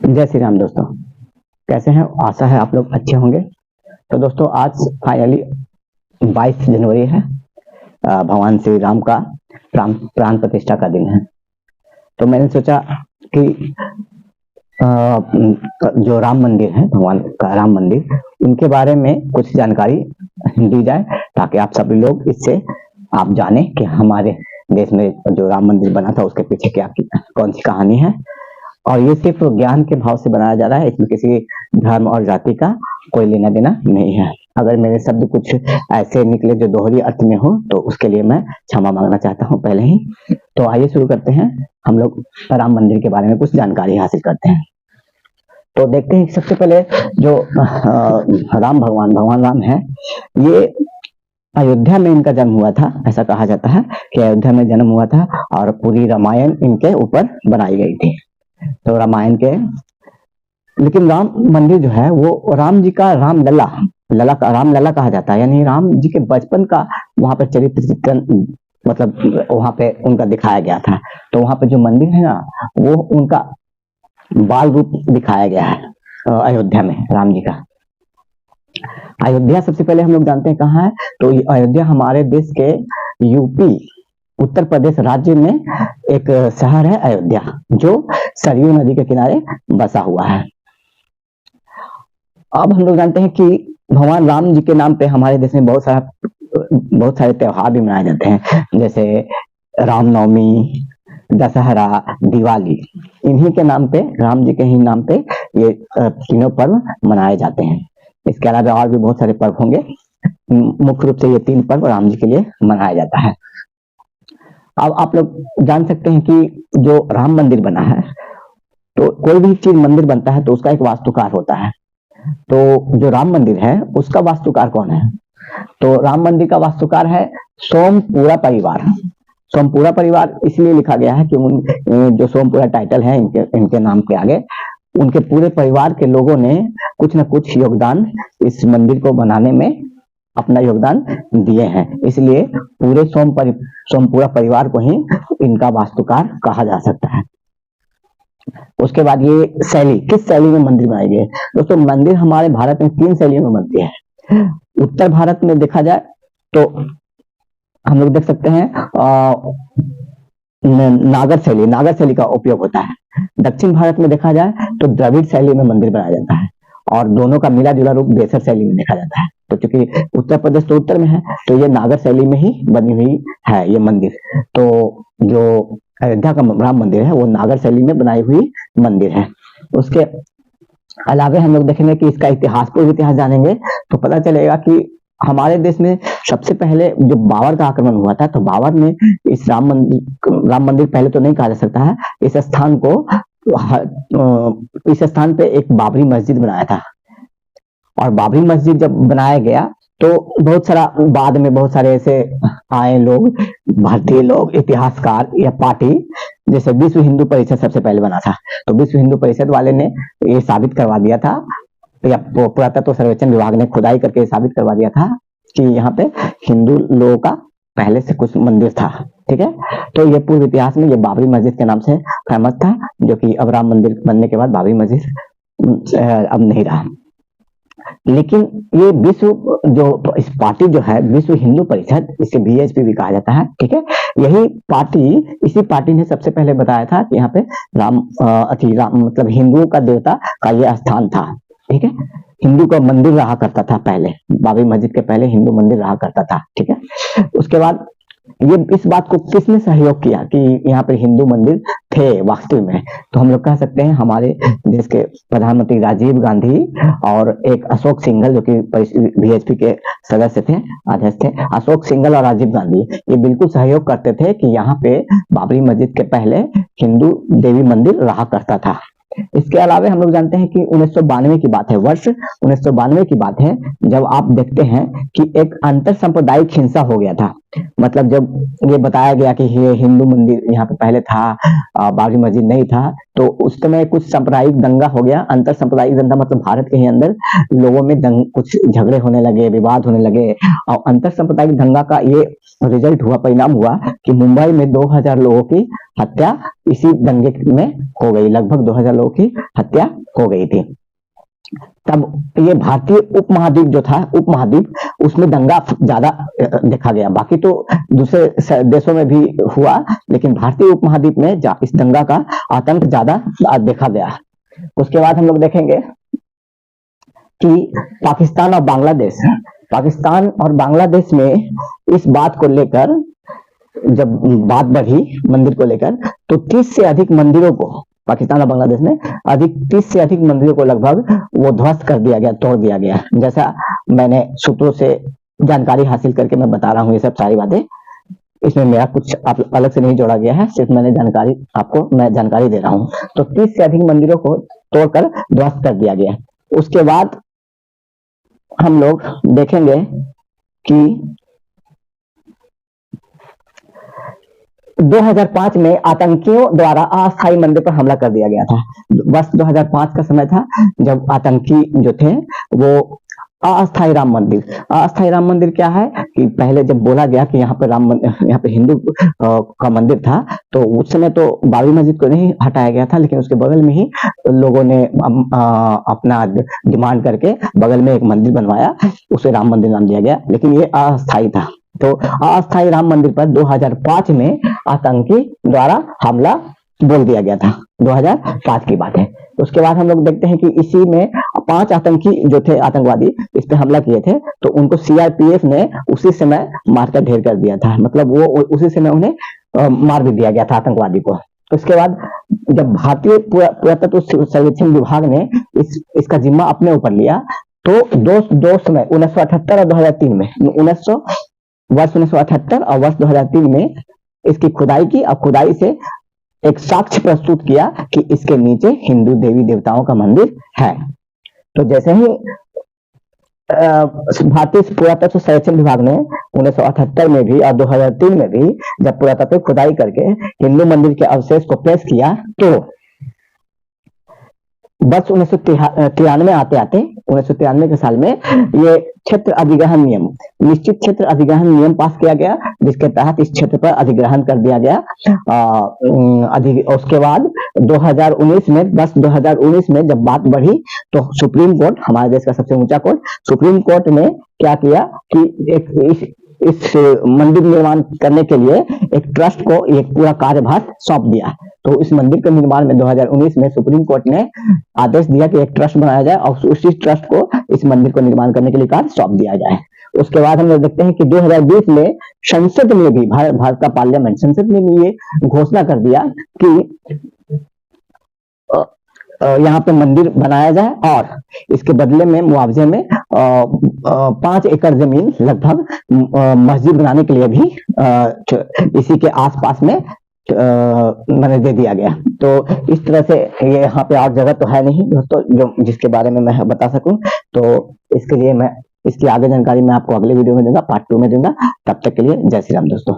जय श्री राम दोस्तों, कैसे हैं? आशा है आप लोग अच्छे होंगे। तो दोस्तों आज फाइनली 22 जनवरी है, भगवान श्री राम का प्राण प्रतिष्ठा का दिन है। तो मैंने सोचा कि जो राम मंदिर है, भगवान का राम मंदिर, उनके बारे में कुछ जानकारी दी जाए ताकि आप सभी लोग इससे आप जाने कि हमारे देश में जो राम मंदिर बना था उसके पीछे क्या कौन सी कहानी है। और ये सिर्फ ज्ञान के भाव से बनाया जा रहा है, इसमें किसी धर्म और जाति का कोई लेना देना नहीं है। अगर मेरे शब्द कुछ ऐसे निकले जो दोहरी अर्थ में हो तो उसके लिए मैं क्षमा मांगना चाहता हूं पहले ही। तो आइए शुरू करते हैं, हम लोग राम मंदिर के बारे में कुछ जानकारी हासिल करते हैं। तो देखते हैं सबसे पहले जो भगवान राम है, ये अयोध्या में इनका जन्म हुआ था। ऐसा कहा जाता है कि अयोध्या में जन्म हुआ था और पूरी रामायण इनके ऊपर बनाई गई थी। तो रामायण के, लेकिन राम मंदिर जो है वो राम जी का रामलला कहा जाता है, यानी राम जी के बचपन का वहां पर चरित्र चित्रण, मतलब वहां पे उनका दिखाया गया था। तो वहां पे जो मंदिर है ना, वो उनका बाल रूप दिखाया गया है अयोध्या में राम जी का। अयोध्या सबसे पहले हम लोग जानते हैं कहाँ है। तो अयोध्या हमारे देश के यूपी उत्तर प्रदेश राज्य में एक शहर है अयोध्या, जो सरयू नदी के किनारे बसा हुआ है। अब हम लोग जानते हैं कि भगवान राम जी के नाम पे हमारे देश में बहुत सारे त्योहार भी मनाए जाते हैं, जैसे रामनवमी, दशहरा, दिवाली। इन्हीं के नाम पे, राम जी के ही नाम पे ये तीनों पर्व मनाए जाते हैं। इसके अलावा और भी बहुत सारे पर्व होंगे, मुख्य रूप से ये 3 पर्व राम जी के लिए मनाया जाता है। अब आप लोग जान सकते हैं कि जो राम मंदिर बना है, तो कोई भी चीज मंदिर बनता है तो उसका एक वास्तुकार होता है। तो जो राम मंदिर है उसका वास्तुकार कौन है? तो राम मंदिर का वास्तुकार है सोमपुरा परिवार। सोमपुरा परिवार इसलिए लिखा गया है कि जो सोमपुरा टाइटल है इनके नाम के आगे, उनके पूरे परिवार के लोगों ने कुछ न कुछ योगदान इस मंदिर को बनाने में अपना योगदान दिए हैं, इसलिए पूरे सोमपुरा परिवार को ही इनका वास्तुकार कहा जा सकता है। उसके बाद ये शैली, किस शैली में मंदिर बनाई गई है? दोस्तों मंदिर हमारे भारत में 3 शैलियों में बनती है। उत्तर भारत में देखा जाए तो हम लोग देख सकते हैं नागर शैली का उपयोग होता है। दक्षिण भारत में देखा जाए तो द्रविड़ शैली में मंदिर बनाया जाता है, और दोनों का मिला जुला रूप देसर शैली में देखा जाता है। तो चूंकि उत्तर प्रदेश तो उत्तर में है, तो ये नागर शैली में ही बनी हुई है ये मंदिर। तो जो अयोध्या का राम मंदिर है वो नागर शैली में बनाई हुई मंदिर है। उसके अलावा हम लोग देखेंगे कि इसका इतिहास, पूर्व इतिहास जानेंगे तो पता चलेगा कि हमारे देश में सबसे पहले जो बाबर का आक्रमण हुआ था, तो बाबर ने इस राम मंदिर पहले तो नहीं कहा जा सकता है, इस स्थान पे एक बाबरी मस्जिद बनाया था। और बाबरी मस्जिद जब बनाया गया तो बहुत सारा, बाद में बहुत सारे ऐसे आए लोग, भारतीय लोग, इतिहासकार या पार्टी, जैसे विश्व हिंदू परिषद सबसे पहले बना था। तो विश्व हिंदू परिषद वाले ने ये साबित करवा दिया था, या पुरातत्व सर्वेक्षण विभाग ने खुदाई करके साबित करवा दिया था कि यहाँ पे हिंदू लोगों का पहले से कुछ मंदिर था। ठीक है, तो ये पूर्व इतिहास में ये बाबरी मस्जिद के नाम से फेमस था, जो कि अब राम मंदिर बनने के बाद बाबरी मस्जिद अब नहीं रहा। लेकिन ये विश्व जो इस पार्टी जो है विश्व हिंदू परिषद, इसे बीएचपी भी कहा जाता है। ठीक है, इसी पार्टी ने सबसे पहले बताया था कि यहाँ पे राम मतलब हिंदुओं का देवता का ये स्थान था। ठीक है, हिंदू का मंदिर रहा करता था पहले, बाबरी मस्जिद के पहले हिंदू मंदिर रहा करता था। ठीक है, उसके बाद ये इस बात को किसने सहयोग किया कि यहाँ पर हिंदू मंदिर थे वास्तव में? तो हम लोग कह सकते हैं हमारे देश के प्रधानमंत्री राजीव गांधी और एक अशोक सिंघल, जो कि बीएचपी के सदस्य थे, अध्यक्ष थे। अशोक सिंघल और राजीव गांधी ये बिल्कुल सहयोग करते थे कि यहाँ पे बाबरी मस्जिद के पहले हिंदू देवी मंदिर रहा करता था। इसके अलावा हम लोग जानते हैं कि 1992 की बात है, वर्ष 1992 की बात है, जब आप देखते हैं कि एक अंतर सांप्रदायिक हिंसा हो गया था। मतलब जब ये बताया गया कि ये हिंदू मंदिर यहाँ पे पहले था, बाबरी मस्जिद नहीं था, तो उस समय कुछ सांप्रदायिक दंगा हो गया, अंतर सांप्रदायिक दंगा, मतलब भारत के ही अंदर लोगों में कुछ झगड़े होने लगे, विवाद होने लगे, और अंतर सांप्रदायिक दंगा का ये रिजल्ट हुआ, परिणाम हुआ कि मुंबई में 2000 लोगों की हत्या इसी दंगे में हो गई, लगभग 2000 लोगों की हत्या हो गई थी। तब ये भारतीय उपमहाद्वीप जो था, उपमहाद्वीप, उसमें दंगा ज्यादा देखा गया। बाकी तो दूसरे देशों में भी हुआ, लेकिन भारतीय उपमहाद्वीप में इस दंगा का आतंक ज्यादा देखा गया। उसके बाद हम लोग देखेंगे कि पाकिस्तान और बांग्लादेश, पाकिस्तान और बांग्लादेश में इस बात को लेकर जब बात बढ़ी मंदिर को लेकर, तो 30 से अधिक मंदिरों को पाकिस्तान और बांग्लादेश में 30 से अधिक मंदिरों को लगभग वो ध्वस्त कर दिया गया, तोड़ दिया गया। जैसा मैंने सूत्रों से जानकारी हासिल करके मैं बता रहा हूँ ये सब सारी बातें, इसमें मेरा कुछ अलग से नहीं जोड़ा गया है, सिर्फ मैंने मैं जानकारी दे रहा हूँ। तो 30 से अधिक मंदिरों को तोड़कर ध्वस्त कर दिया गया। उसके बाद हम लोग देखेंगे कि 2005 में आतंकियों द्वारा अस्थायी मंदिर पर हमला कर दिया गया था। वर्ष 2005 का समय था जब आतंकी जो थे वो अस्थायी राम मंदिर क्या है कि पहले जब बोला गया कि यहाँ पे हिंदू का मंदिर था, तो उस समय तो बाबरी मस्जिद को नहीं हटाया गया था, लेकिन उसके बगल में ही लोगों ने अपना डिमांड करके बगल में एक मंदिर बनवाया, उसे राम मंदिर नाम दिया गया, लेकिन ये अस्थायी था। तो अस्थायी राम मंदिर पर 2005 में आतंकी द्वारा हमला बोल दिया गया था, 2005 की बात है। उसके बाद हम लोग देखते हैं कि इसी में 5 आतंकी जो थे, आतंकवादी इस पे हमला किए थे, तो उनको सीआरपीएफ ने उसी समय मारकर ढेर कर दिया था, मतलब वो उसी समय उन्हें मार भी दिया गया था आतंकवादी को। उसके बाद जब भारतीय पुरातत्व सर्वेक्षण विभाग ने इसका जिम्मा अपने ऊपर लिया, तो दो समय 1978 और 2003 में, वर्ष 1978 और वर्ष 2003 में इसकी खुदाई की, और खुदाई से एक साक्ष्य प्रस्तुत किया कि इसके नीचे हिंदू देवी देवताओं का मंदिर है। तो जैसे ही भारतीय पुरातत्व सर्वेक्षण विभाग ने 1978 में भी और 2003 में भी जब पुरातत्व खुदाई करके हिंदू मंदिर के अवशेष को पेश किया, तो वर्ष 1993 आते 1993 के साल में ये क्षेत्र अधिग्रहण नियम, निश्चित क्षेत्र अधिग्रहण नियम पास किया गया, जिसके तहत इस क्षेत्र पर अधिग्रहण कर दिया गया। उसके बाद 2019 में 2019 में जब बात बढ़ी, तो सुप्रीम कोर्ट, हमारे देश का सबसे ऊंचा कोर्ट, सुप्रीम कोर्ट ने क्या किया कि इस मंदिर निर्माण करने के लिए एक ट्रस्ट को एक पूरा कार्यभार सौंप दिया। तो इस मंदिर के निर्माण में 2019 में सुप्रीम कोर्ट ने आदेश दिया कि एक ट्रस्ट बनाया जाए और उसी ट्रस्ट को इस मंदिर को निर्माण करने के लिए कार्य सौंप दिया जाए। उसके बाद हम लोग देखते हैं कि 2020 में संसद में भी, भारत का पार्लियामेंट, संसद में भी ये घोषणा कर दिया कि यहाँ पे मंदिर बनाया जाए और इसके बदले में मुआवजे में 5 एकड़ जमीन लगभग मस्जिद बनाने के लिए भी इसी के आसपास में मैंने दे दिया गया। तो इस तरह से ये यहाँ पे और जगह तो है नहीं दोस्तों जो जिसके बारे में मैं बता सकूं, तो इसके लिए मैं इसकी आगे जानकारी मैं आपको अगले वीडियो में दूंगा, पार्ट 2 में दूंगा। तब तक के लिए जय श्री राम दोस्तों।